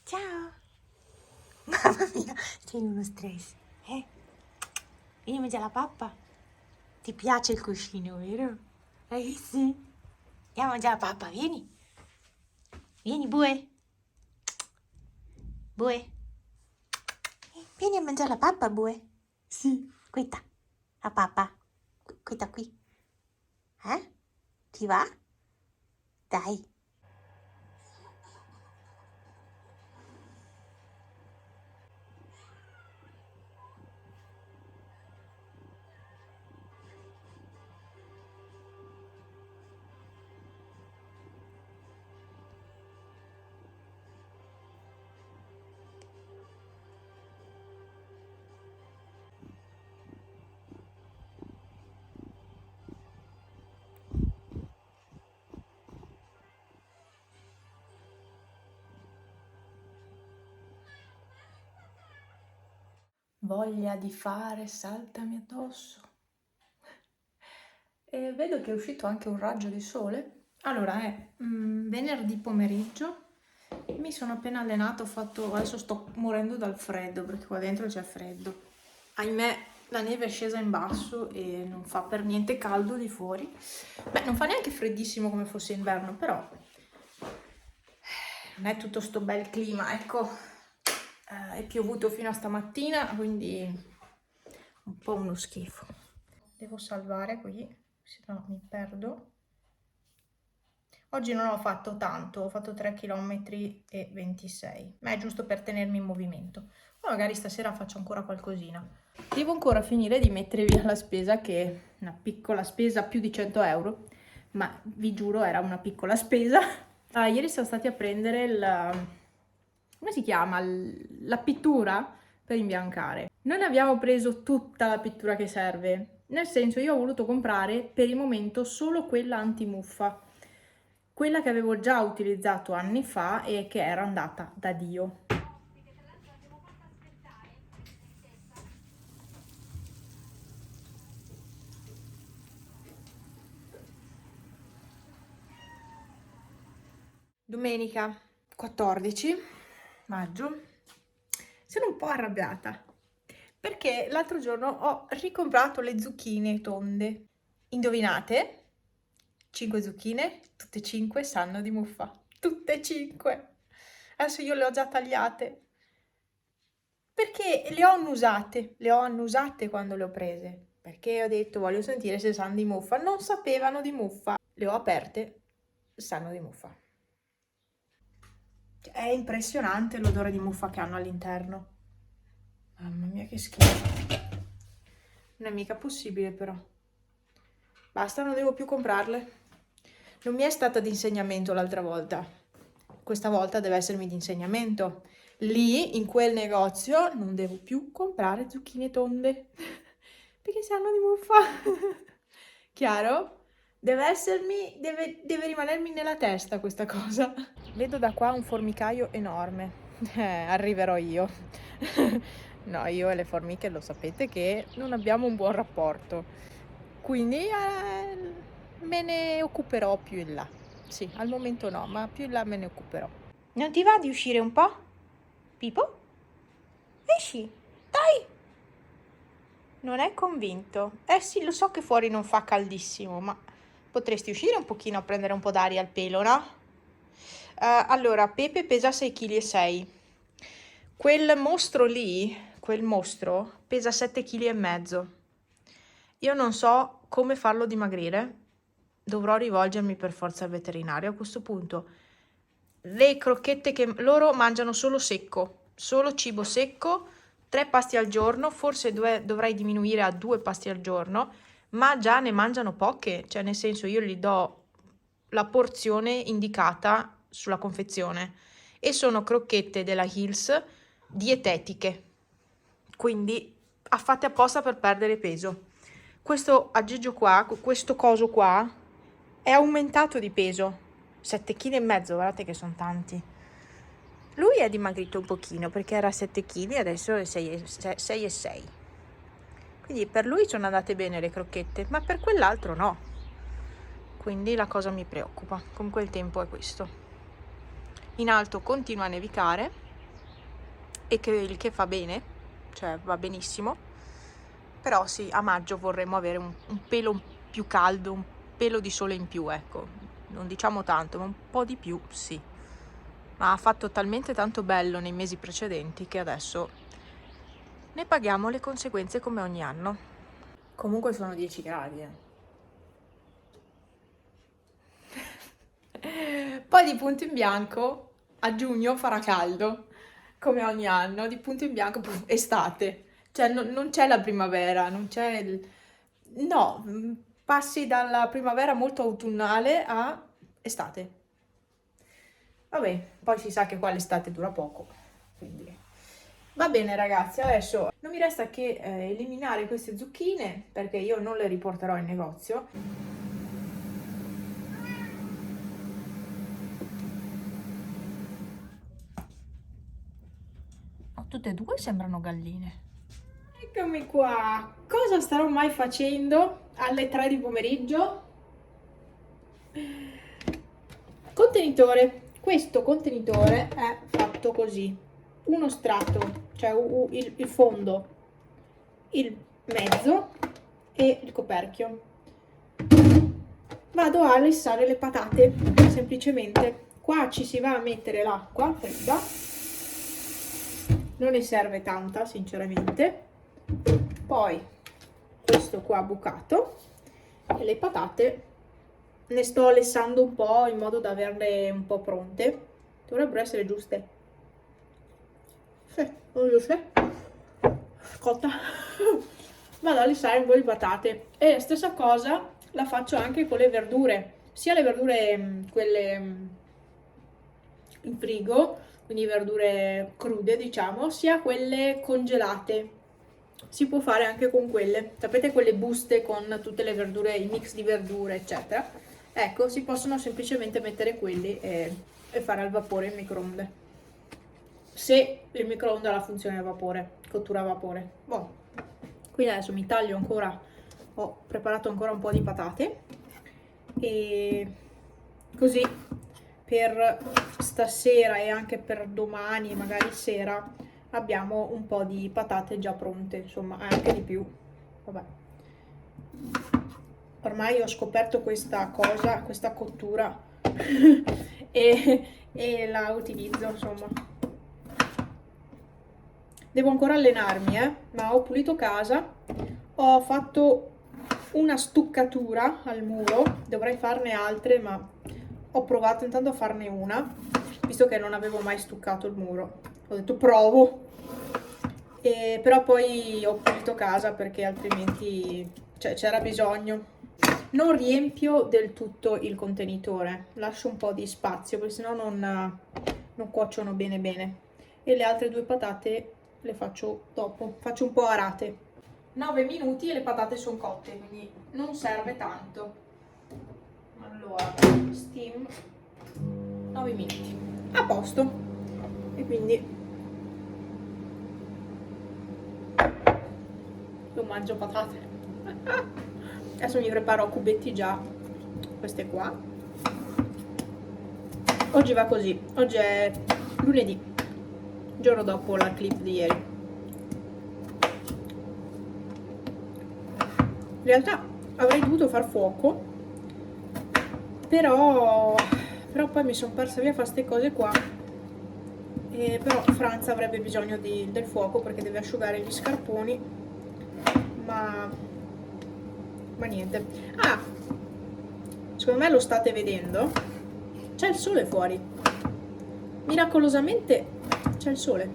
Ciao. Mamma mia, sei in uno stress, eh? Vieni a mangiare la pappa? Ti piace il cuscino, vero? Sì. Andiamo a mangiare la pappa, vieni. Vieni, Bue. Bue. Vieni a mangiare la pappa, Bue. Sì. Questa, la pappa. Questa qui. Ti va? Dai. Voglia di fare, saltami addosso. E vedo che è uscito anche un raggio di sole. Allora è venerdì pomeriggio, mi sono appena allenato, adesso sto morendo dal freddo perché qua dentro c'è freddo. Ahimè, la neve è scesa in basso e non fa per niente caldo di fuori. Beh, non fa neanche freddissimo come fosse inverno, però non è tutto sto bel clima, ecco. È piovuto fino a stamattina, quindi un po' uno schifo. Devo salvare qui, se no mi perdo. Oggi non ho fatto tanto, ho fatto 3 km e 26, ma è giusto per tenermi in movimento. Poi magari stasera faccio ancora qualcosina. Devo ancora finire di mettere via la spesa, che è una piccola spesa, più di 100 euro, ma vi giuro era una piccola spesa. Ieri siamo stati a prendere come si chiama? La pittura per imbiancare. Non abbiamo preso tutta la pittura che serve, nel senso io ho voluto comprare per il momento solo quella antimuffa, quella che avevo già utilizzato anni fa e che era andata da Dio. Domenica 14 maggio sono un po' arrabbiata perché l'altro giorno ho ricomprato le zucchine tonde. Indovinate? 5 zucchine, tutte e 5 sanno di muffa. Tutte e 5. Adesso io le ho già tagliate perché le ho annusate quando le ho prese. Perché ho detto voglio sentire se sanno di muffa. Non sapevano di muffa. Le ho aperte, sanno di muffa. È impressionante l'odore di muffa che hanno all'interno. Mamma mia che schifo. Non è mica possibile però. Basta, non devo più comprarle. Non mi è stata di insegnamento l'altra volta. Questa volta deve essermi di insegnamento. Lì, in quel negozio, non devo più comprare zucchine tonde. Perché sanno di muffa. Chiaro? Deve rimanermi nella testa questa cosa. Vedo da qua un formicaio enorme. Arriverò io. No, io e le formiche lo sapete che non abbiamo un buon rapporto. Quindi me ne occuperò più in là. Sì, al momento no, ma più in là me ne occuperò. Non ti va di uscire un po'? Pipo? Esci, dai! Non è convinto. Sì, lo so che fuori non fa caldissimo, ma potresti uscire un pochino a prendere un po' d'aria al pelo, no? Allora, Pepe pesa 6,6 kg. Quel mostro lì, pesa 7,5 kg. Io non so come farlo dimagrire. Dovrò rivolgermi per forza al veterinario a questo punto. Le crocchette che loro mangiano solo secco, solo cibo secco, 3 pasti al giorno, forse dovrei diminuire a 2 pasti al giorno, ma già ne mangiano poche, cioè nel senso io gli do la porzione indicata sulla confezione e sono crocchette della Hills dietetiche, quindi fatte apposta per perdere peso. Questo aggeggio qua, questo coso qua, è aumentato di peso. 7,5 kg, guardate che sono tanti. Lui è dimagrito un pochino perché era 7 kg e adesso è 6,6. Quindi per lui sono andate bene le crocchette, ma per quell'altro no. Quindi la cosa mi preoccupa. Comunque il tempo è questo. In alto continua a nevicare e che il che fa bene, cioè va benissimo, però sì, a maggio vorremmo avere un pelo più caldo, un pelo di sole in più, ecco, non diciamo tanto, ma un po' di più, sì. Ma ha fatto talmente tanto bello nei mesi precedenti che adesso ne paghiamo le conseguenze come ogni anno. Comunque sono 10 gradi, Poi di punto in bianco a giugno farà caldo, come ogni anno, di punto in bianco estate. Cioè non c'è la primavera, non c'è il... No, passi dalla primavera molto autunnale a estate. Vabbè, poi si sa che qua l'estate dura poco, quindi... Va bene ragazzi, adesso non mi resta che eliminare queste zucchine perché io non le riporterò in negozio. Tutte e due sembrano galline. Eccomi qua. Cosa starò mai facendo alle 3 di pomeriggio? Contenitore. Questo contenitore è fatto così. Uno strato, cioè il fondo, il mezzo e il coperchio. Vado a lessare le patate, semplicemente. Qua ci si va a mettere l'acqua fredda. Non ne serve tanta, sinceramente. Poi questo qua bucato e le patate ne sto lessando un po' in modo da averle un po' pronte. Dovrebbero essere giuste. Sì, sono giuste. Cotta. Vado a lessare un po' di patate e la stessa cosa la faccio anche con le verdure, sia le verdure quelle in frigo, quindi verdure crude diciamo, sia quelle congelate. Si può fare anche con quelle, sapete quelle buste con tutte le verdure, i mix di verdure eccetera. Ecco, si possono semplicemente mettere quelli e fare al vapore in microonde. Se il microonde ha la funzione a vapore, cottura a vapore. Boh. Quindi adesso mi taglio ancora, ho preparato ancora un po' di patate e così per stasera e anche per domani, magari sera, abbiamo un po' di patate già pronte, insomma, anche di più. Vabbè. Ormai ho scoperto questa cosa, questa cottura e la utilizzo, insomma. Devo ancora allenarmi, ma ho pulito casa, ho fatto una stuccatura al muro, dovrei farne altre, ma ho provato intanto a farne una, visto che non avevo mai stuccato il muro. Ho detto provo, però poi ho pulito casa perché altrimenti c'era bisogno. Non riempio del tutto il contenitore, lascio un po' di spazio perché sennò non cuociono bene bene. E le altre due patate le faccio dopo, faccio un po' a rate. 9 minuti e le patate sono cotte, quindi non serve tanto. Allora, steam 9 minuti. A posto. E quindi io mangio patate. Adesso mi preparo a cubetti già queste qua. Oggi va così, oggi è lunedì, giorno dopo la clip di ieri. In realtà avrei dovuto far fuoco, però poi mi sono persa via a fare queste cose qua. Però Franza avrebbe bisogno del fuoco perché deve asciugare gli scarponi, ma niente. Ah, secondo me lo state vedendo, c'è il sole fuori, miracolosamente c'è il sole,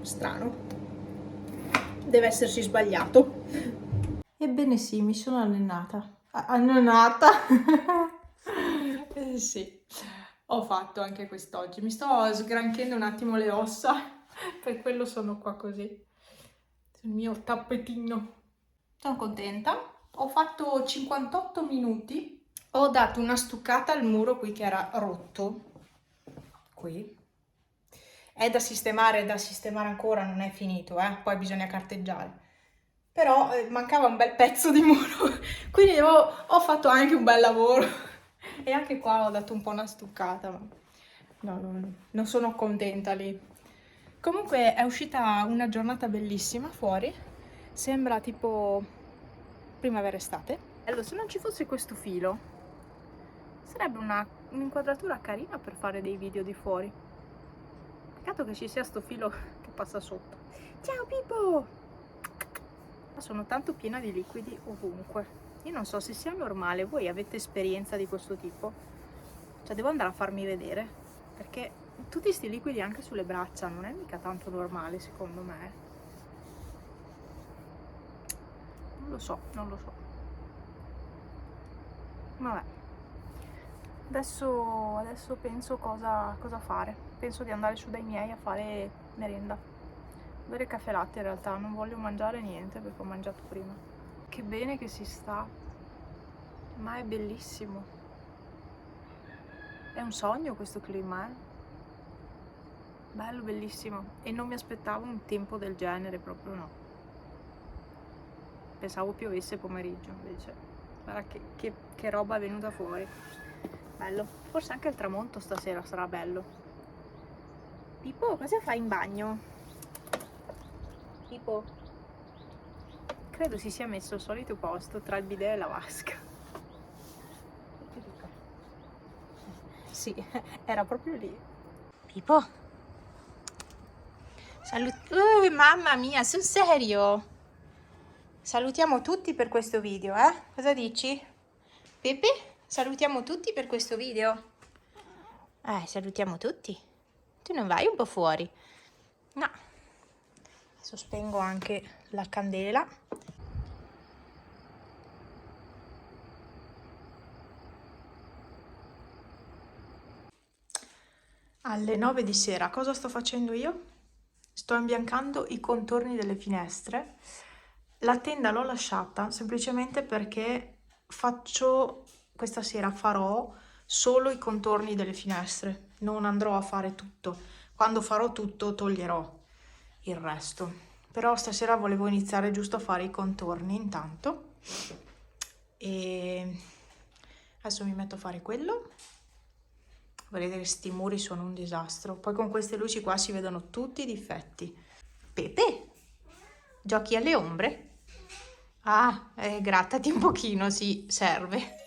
strano, deve essersi sbagliato. Ebbene sì, mi sono allenata. Sì, ho fatto anche quest'oggi, mi sto sgranchendo un attimo le ossa, per quello sono qua così, il mio tappetino. Sono contenta, ho fatto 58 minuti, ho dato una stuccata al muro qui che era rotto, qui, è da sistemare ancora, non è finito, poi bisogna carteggiare, però mancava un bel pezzo di muro, quindi ho fatto anche un bel lavoro e anche qua ho dato un po' una stuccata, ma non sono contenta lì. Comunque è uscita una giornata bellissima fuori, sembra tipo primavera-estate. Allora, se non ci fosse questo filo, sarebbe un'inquadratura carina per fare dei video di fuori. Peccato che ci sia sto filo che passa sotto. Ciao Pippo! Sono tanto piena di liquidi ovunque. Io non so se sia normale, voi avete esperienza di questo tipo? Cioè devo andare a farmi vedere, perché tutti questi liquidi anche sulle braccia non è mica tanto normale secondo me. Non lo so. Vabbè. Adesso penso cosa fare. Penso di andare su dai miei a fare merenda. Bere caffè latte in realtà, non voglio mangiare niente perché ho mangiato prima. Che bene che si sta, ma è bellissimo. È un sogno questo clima, eh? Bello, bellissimo. E non mi aspettavo un tempo del genere, proprio no. Pensavo piovesse pomeriggio, invece. Guarda che roba è venuta fuori. Bello. Forse anche il tramonto stasera sarà bello. Pippo, cosa fai in bagno? Pippo? Credo si sia messo al solito posto tra il bidet e la vasca. Sì, era proprio lì. Pippo? Mamma mia, sul serio? Salutiamo tutti per questo video, eh? Cosa dici? Pepe? Salutiamo tutti per questo video? Salutiamo tutti. Tu non vai un po' fuori? No. Adesso spengo anche la candela. Alle 9 di sera, cosa sto facendo io? Sto imbiancando i contorni delle finestre. La tenda l'ho lasciata semplicemente perché questa sera farò solo i contorni delle finestre, non andrò a fare tutto. Quando farò tutto toglierò il resto. Però stasera volevo iniziare giusto a fare i contorni intanto. E adesso mi metto a fare quello. Vedete che sti muri sono un disastro. Poi con queste luci qua si vedono tutti i difetti. Pepe, giochi alle ombre? Grattati un pochino, sì, serve.